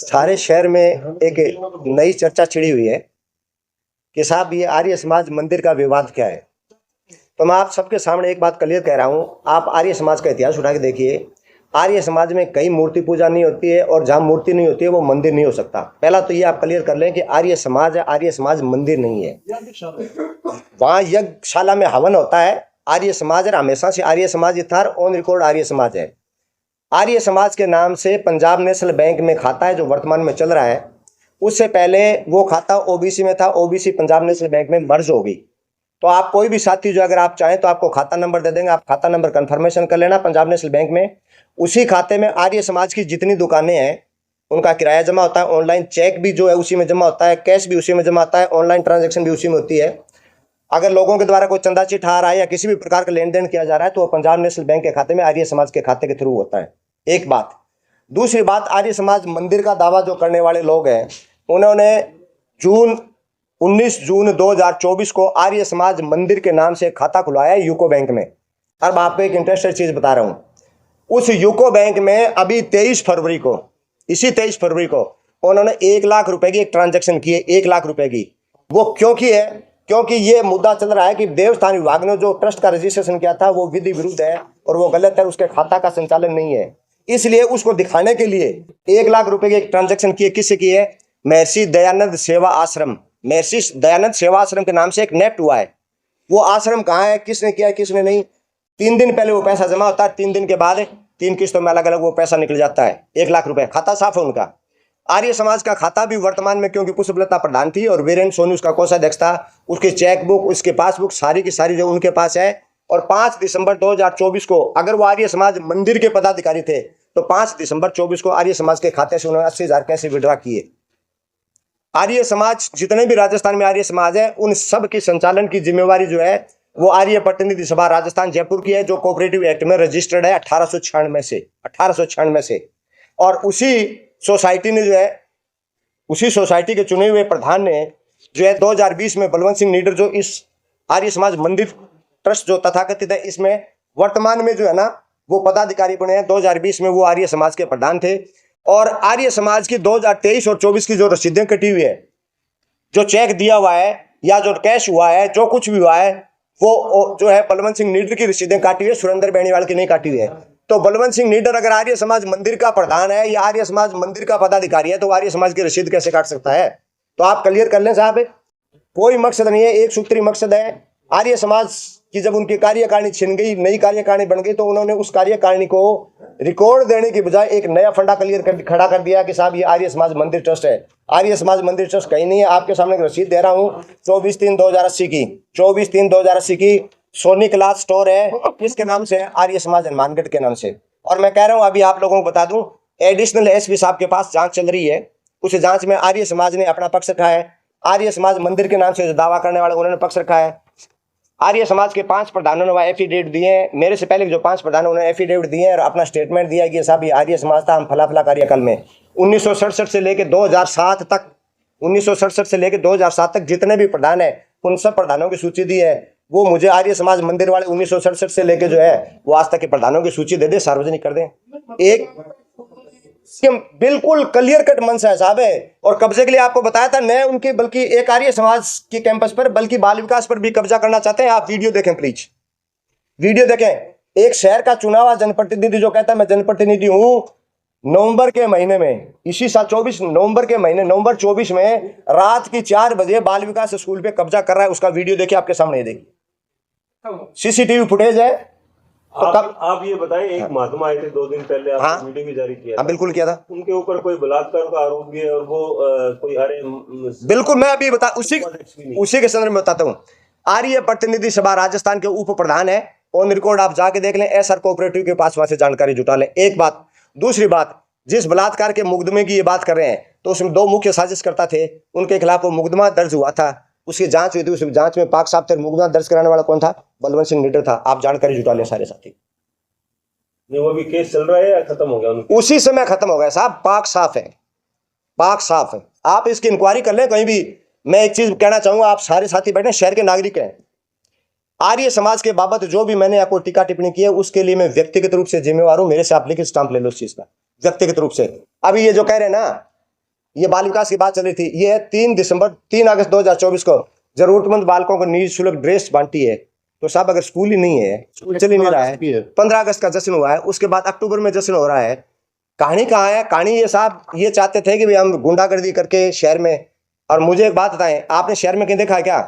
सारे शहर में एक नई चर्चा छिड़ी हुई है कि साहब ये आर्य समाज मंदिर का विवाद क्या है। तो मैं आप सबके सामने एक बात क्लियर कह रहा हूँ, आप आर्य समाज का इतिहास उठा के देखिए। आर्य समाज में कहीं मूर्ति पूजा नहीं होती है और जहाँ मूर्ति नहीं होती है वो मंदिर नहीं हो सकता। पहला तो ये आप क्लियर कर लें कि आर्य समाज है, आर्य समाज मंदिर नहीं है। वहाँ यज्ञशाला में हवन होता है, आर्य समाज है, हमेशा से आर्य समाज ही था, ऑन रिकॉर्ड आर्य समाज है। आर्य समाज के नाम से पंजाब नेशनल बैंक में खाता है जो वर्तमान में चल रहा है। उससे पहले वो खाता ओबीसी में था, ओबीसी पंजाब नेशनल बैंक में मर्ज हो गई। तो आप कोई भी साथी जो अगर आप चाहें तो आपको खाता नंबर दे देंगे, आप खाता नंबर कंफर्मेशन कर लेना पंजाब नेशनल बैंक में। उसी खाते में आर्य समाज की जितनी दुकानें हैं उनका किराया जमा होता है, ऑनलाइन चेक भी जो है उसी में जमा होता है, कैश भी उसी में जमा होता है, ऑनलाइन ट्रांजेक्शन भी उसी में होती है। अगर लोगों के द्वारा कोई चंदा चिट आ रहा है या किसी भी प्रकार का लेन देन किया जा रहा है तो वो पंजाब नेशनल बैंक के खाते में आर्य समाज के खाते के थ्रू होता है। एक बात। दूसरी बात, आर्य समाज मंदिर का दावा जो करने वाले लोग हैं उन्होंने 19 जून 2024 को आर्य समाज मंदिर के नाम से खाता खुलवाया है यूको बैंक में। अब आपको एक इंटरेस्टेड चीज बता रहा हूं, उस यूको बैंक में अभी 23 फरवरी को, इसी 23 फरवरी को उन्होंने 1 लाख रुपए की एक ट्रांजेक्शन की है, 1 लाख रुपए की। वो क्यों की है? क्योंकि ये मुद्दा चल रहा है कि देवस्थान विभाग ने जो ट्रस्ट का रजिस्ट्रेशन किया था वो विधि विरुद्ध है और वो गलत है, उसके खाता का संचालन नहीं है। इसलिए उसको दिखाने के लिए 1 लाख रुपए की एक ट्रांजेक्शन की है। किससे की है? महर्षि दयानंद सेवा आश्रम। महर्षि दयानंद सेवा आश्रम के नाम से एक नेफ्ट हुआ है। वो आश्रम कहाँ है, किसने किया है, किसने नहीं। 3 दिन पहले वो पैसा जमा होता है, 3 दिन के बाद 3 किस्तों में अलग अलग वो पैसा निकल जाता है। 1 लाख रुपए खाता साफ है उनका। आर्य समाज का खाता भी वर्तमान में, क्योंकि पुष्पलता प्रधान थी और वीरेंद्र सोनी उसका कोषाध्यक्ष था, उसकी चेक बुक, उसकी पासबुक सारी की सारी जो उनके पास है। और 5 दिसंबर 2024 को अगर वो आर्य समाज मंदिर के पदाधिकारी थे तो 5 दिसंबर 24 को आर्य समाज के खाते से उन्होंने 80,000 कैसे विड्रॉ किए। आर्य समाज, जितने भी राजस्थान में आर्य समाज है उन सब की संचालन की जिम्मेवारी जो है वो आर्य प्रतिनिधि सभा राजस्थान जयपुर की है, जो कोऑपरेटिव एक्ट में रजिस्टर्ड है 1896 से। और उसी सोसाइटी ने जो है, उसी सोसाइटी के चुने हुए प्रधान ने जो है 2020 में बलवंत सिंह नीडर जो इस आर्य समाज मंदिर ट्रस्ट जो तथाकथित है इसमें वर्तमान में जो है ना वो पदाधिकारी बने हैं। 2020 में वो आर्य समाज के प्रधान थे। और आर्य समाज की 2023 और 24 की जो रसीदें कटी हुई है, जो चेक दिया हुआ है या जो कैश हुआ है, जो कुछ भी हुआ है वो जो है बलवंत सिंह नीडर की रसीदें काटी हुई है, सुरेंद्र बेनीवाल की नहीं काटी हुई है। तो बलवंत सिंह नीडर अगर आर्य समाज मंदिर का प्रधान है या आर्य समाज मंदिर का पदाधिकारी है तो आर्य समाज की रसीद कैसे काट सकता है? तो आप क्लियर कर लें साहब, कोई मकसद नहीं है, एक सूत्री मकसद है। आर्य समाज की जब उनकी कार्यकारिणी छिन गई, नई कार्यकारिणी बन गई, तो उन्होंने उस कार्यकारिणी को रिकॉर्ड देने की बजाय एक नया फंडा खड़ा कर दिया कि साहब ये आर्य समाज मंदिर ट्रस्ट है। आर्य समाज मंदिर ट्रस्ट कहीं नहीं है। आपके सामने एक रसीद दे रहा हूँ 24/3/2080 की, 24/3/2080 की सोनी क्लाथ स्टोर है, किसके नाम से? आर्य समाज हनुमानगढ़ के नाम से। और मैं कह रहा हूं अभी आप लोगों को बता दूं, एडिशनल एसपी साहब के पास जांच चल रही है। उस जांच में आर्य समाज ने अपना पक्ष रखा है। आर्य समाज मंदिर के नाम से जो दावा करने वाले उन्होंने पक्ष रखा है। आर्य समाज के 5 प्रधानों ने वह एफिडेविट दिए हैं। मेरे से पहले जो 5 प्रधान उन्होंने एफिडेविट दिए हैं और अपना स्टेटमेंट दिया कि साहब ये आर्य समाज था, हम फला फला कार्यकाल में 1967 से लेकर 2007 तक, 1967 से लेकर 2007 तक जितने भी प्रधान है उन सब प्रधानों की सूची दी है। वो मुझे आर्य समाज मंदिर वाले 1967 से लेके जो है वो आज तक के प्रधानों की सूची दे दे, सार्वजनिक कर दें। एक बिल्कुल क्लियर कट मंशा है साहब है। और कब्जे के लिए आपको बताया था न उनके, बल्कि एक आर्य समाज के कैंपस पर, बल्कि बाल विकास पर भी कब्जा करना चाहते हैं। आप वीडियो देखें, प्लीज वीडियो देखें। एक शहर का चुना हुआ जनप्रतिनिधि जो कहता है मैं जनप्रतिनिधि हूं, नवंबर के महीने में, इसी साल 24 नवंबर के महीने, नवंबर 24 में रात की 4 बजे बाल विकास स्कूल पे कब्जा कर रहा है। उसका वीडियो देखिए, आपके सामने देखिए, सीसीटीवी फुटेज है। तो आप ये बताएं, एक महात्मा आए थे 2 दिन पहले, आपने वीडियो भी जारी किया। हाँ बिल्कुल किया था। उनके ऊपर कोई बलात्कार का आरोप भी है और वो कोई बिल्कुल, मैं अभी उसी के संदर्भ में बताता हूँ। आर्य प्रतिनिधि सभा राजस्थान के उप प्रधान है, ऑन रिकॉर्ड आप जाके देख लें, एसआर कोऑपरेटिव के पास वहां से जानकारी जुटा लें। एक बात। दूसरी बात, जिस बलात्कार के मुकदमे की ये बात कर रहे हैं तो उसमें 2 मुख्य साजिशकर्ता थे, उनके खिलाफ वो मुकदमा दर्ज हुआ था, उसकी जांच हुई थी। उस जांच में पाक साहब थे। मुकदमा दर्ज कराने वाला कौन था? बलवंत सिंह नीडर था। आप जानकारी जुटा लें सारे साथी। नहीं, वो भी केस चल रहा है या खत्म हो गया? उसी समय खत्म हो गया साहब, पाक साफ है, पाक साफ है। आप इसकी इंक्वायरी कर लें कहीं भी। मैं एक चीज कहना चाहूंगा, आप सारे साथी बैठे, शहर के नागरिक हैं। आर्य समाज के बाबत जो भी मैंने आपको टीका टिप्पणी की है उसके लिए मैं व्यक्तिगत रूप से जिम्मेवार हूं। मेरे से आप लिखित स्टाम्प ले लो उस चीज का, व्यक्तिगत रूप से। अभी ये जो कह रहे हैं ना ये बाल विकास की बात चल रही थी, ये 3 अगस्त 2024 को जरूरतमंद बालकों को निःशुल्क ड्रेस बांटी है। तो साहब अगर स्कूल ही नहीं है, चल ही नहीं रहा है, 15 अगस्त का जश्न हुआ है, उसके बाद अक्टूबर में जश्न हो रहा है, कहानी कहाँ है? कहानी ये साहब ये चाहते थे कि भाई हम गुंडागर्दी करके शहर में। और मुझे एक बात बताएं, आपने शहर में कहीं देखा है क्या?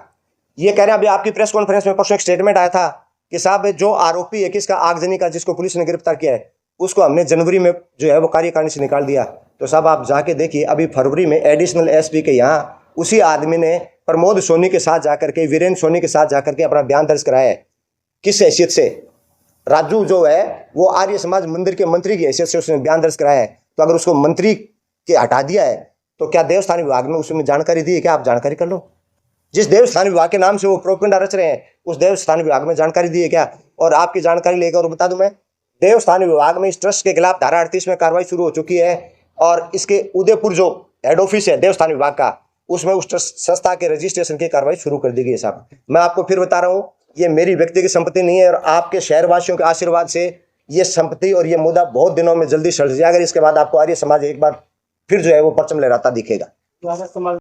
ये कह रहे हैं अभी आपकी प्रेस कॉन्फ्रेंस में परसों एक स्टेटमेंट आया था कि साहब जो आरोपी है किसका, आगजनी का, जिसको पुलिस ने गिरफ्तार किया है, उसको हमने जनवरी में जो है वो कार्यकारिणी से निकाल दिया। तो साहब आप जाके देखिए, अभी फरवरी में एडिशनल एसपी के यहाँ उसी आदमी ने प्रमोद सोनी के साथ जाकर के, वीरेंद्र सोनी के साथ जाकर के अपना बयान दर्ज कराया है। किस हैसियत से? राजू जो है वो आर्य समाज मंदिर के मंत्री की हैसियत से उसने बयान दर्ज कराया है। तो अगर उसको मंत्री के हटा दिया है तो क्या देवस्थान विभाग में उसमें जानकारी दी है? क्या आप जानकारी कर लो। जिस देवस्थान विभाग के नाम से वो प्रोपेगेंडा रच रहे हैं, उस देवस्थान विभाग में जानकारी दी है क्या? और आपकी जानकारी लेकर और बता दूं मैं, देवस्थान विभाग में इस ट्रस्ट के खिलाफ धारा 38 में कार्रवाई शुरू हो चुकी है। और इसके उदयपुर जो हेड ऑफिस है देवस्थान विभाग का, उसमें उस ट्रस्ट संस्था के रजिस्ट्रेशन की कार्रवाई शुरू कर दी गई है। साहब मैं आपको फिर बता रहा हूँ, ये मेरी व्यक्तिगत संपत्ति नहीं है, और आपके शहरवासियों के आशीर्वाद से ये संपत्ति और ये मुद्दा बहुत दिनों में जल्दी सलझ जाएगा। इसके बाद आपको आर्य समाज एक बार फिर जो है वो परचम लहराता दिखेगा।